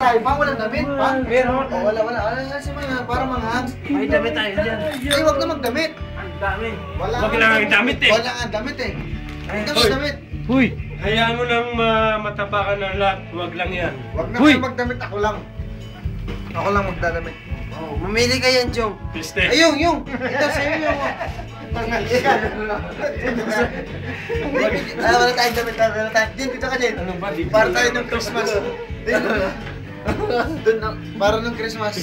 tayo, Pang? Walang damit, Pang? Meron. O, wala. Wala si mga, para manghang. May damit tayo dyan. Ay, wag na magdamit. Ang dami. Wag lang ang damit eh. Wala nga damit eh. Wag na Hoy. magdamit. Huy! Hayaan mo nang matapakan ng lahat. Wag lang yan. Wag na Uy. kayo magdamit, ako lang. Ako lang magdadamit. Oh, mamili ka yan, Chong. Piste. Ay, yung! Ito, sa'yo yung... Wala tayong damit, wala tayong... Dito ka din. Ano ba? Di Para tayo ng Christmas. Doon, para ng Christmas.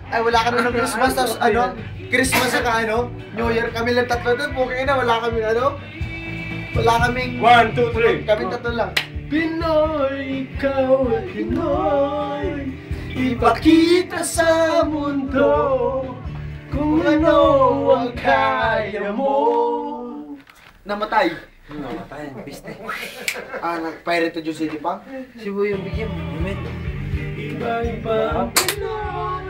Ay, wala kami ng Christmas, tapos ano? Christmas saka ano? New Year, kami lang tatlo doon. Bukay na, wala kami ano? Wala kaming... 1, 2, 3. Kami tatlo lang. Pinoy, ikaw ay Pinoy. Ipakita sa mundo kung ano ang kaya mo. Namatay. Namatay, piste. Nag-pirate to Diyos City Pang? Sibo yung bigyan mo. Damit. Iba-iba ang Pinoy.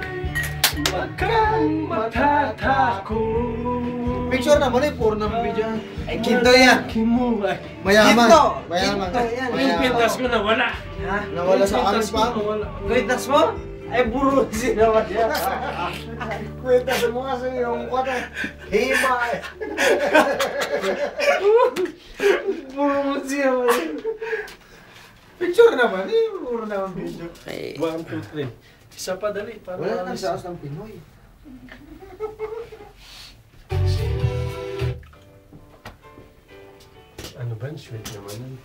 Huwag kang matatakot. Picture naman eh, puro naman video. Ay, kinto yan. Kimuhay. Mayaman. Kinto. Mayaman. Kinto yan. Yung pintas ko nawala. Ha? Nawala sa aras pa. Nawala. Kwitas mo? Ay, buro sinawa siya. Kwenta mo kasi yung kwata. Hima eh. Buro mo sinawa siya. Picture naman eh, puro naman video. 1, 2, 3. Isa pa dali. Wala nang saos ng Pinoy. Ano ba? Sweet naman yun.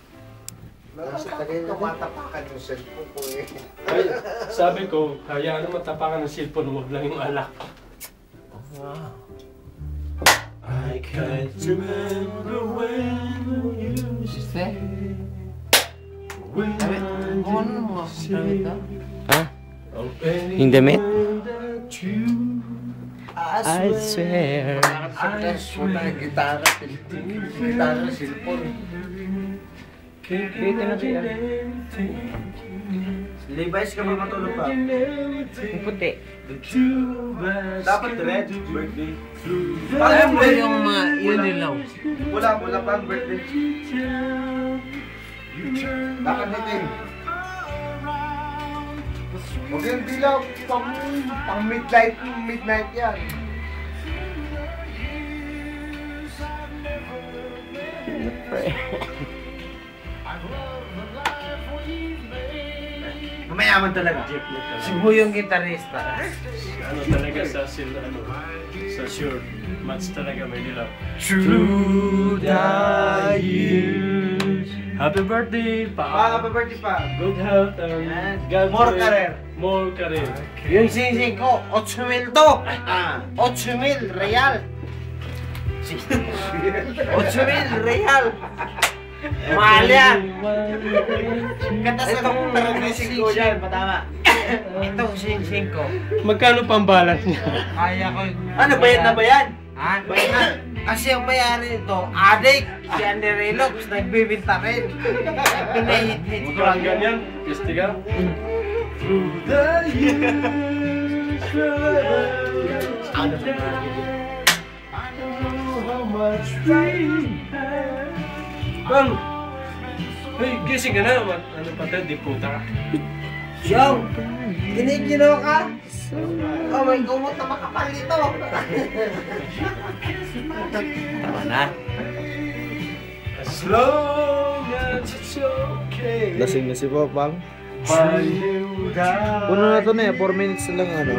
Nasa tagay na matapakan yung cellphone ko eh. Ay, sabi ko, hayaan mo matapakan ng cellphone, huwag lang yung alak. I can't remember when you Piste. when Damit. Ano mo? Damit ka? Ha? Yung damit? I swear. Wala ng gitara, gitara, cellphone. Dito na siya. Levi's ka ba matulog pa? Yung puti. Dapat red, birthday. Alam mo yung mga yun nilaw. Wala pang birthday. Dapat itim. Huwag yung dilaw, pang midnight yan. Mayaman talaga. Sibo yung gitarista. Ano talaga sa sa sure match talaga may dilaw. Through the years. Happy birthday pa. Happy birthday pa. Good health and Yan. God More bless. career. More career. Yung sing-sing ko, 8,000 to! 8,000 real! 8,000 real! Mahal yan! Katas na kung taramising ko yan, patama. Itong sing-sing ko, Magkano pambalan niya? kaya ko yung... Ano, bayad na ba yan? Ha? Bayad na. Kasi ang mayari nito, adik, si Anderello, nagbibinta rin. Pinahit-hit ko lang Mukhang ganyan. Piste ka? Through the years, I know how much we had. Bang! Hey, gising ka na. Ano pa tayo? Di puta ka. Yung! Giniginaw ka? Oh, may gumot na makapal nito. Tama na. As long as it's okay. Lasing na si Popang. By you down. Puno na to na eh, 4 minutes na lang ano.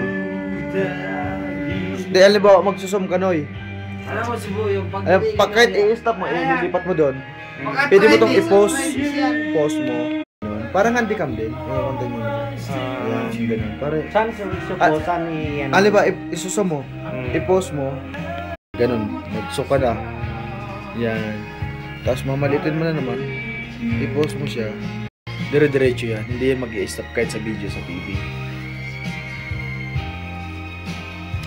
Di, alam magsusum ka Noy. Alam mo, Sibo, yung pag... Pag kahit i-stop mo, ililipat mo doon. Pwede mo itong i-post. Post mo. Parang handicam din. Yung content mo. Ayan, ganun. Parang, Saan saan ni... alam ba, isusum mo. I-post mo. Ganun. Nagsuka na. Yan. Tapos mamalitin mo na naman. I-post mo siya. Dire-diretso yan. Hindi yan mag-i-stop kahit sa video sa TV.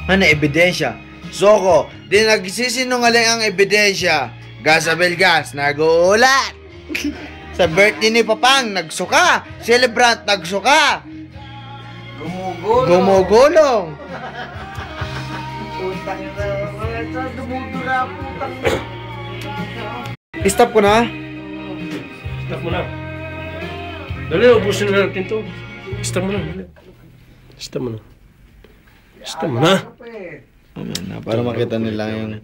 Ano, ebidensya. Soko, di nagsisinungaling ang ebidensya. Gasabel gas, naguulat. Sa birthday ni Papang, nagsuka. Celebrant, nagsuka. Gumugulong. Putang ina. Dumudura, putang. Stop ko na. Stop mo na. Dali, ubusin na natin to. Basta mo na. Dali. Basta mo na. Basta mo na. Ayan na, para makita nila yung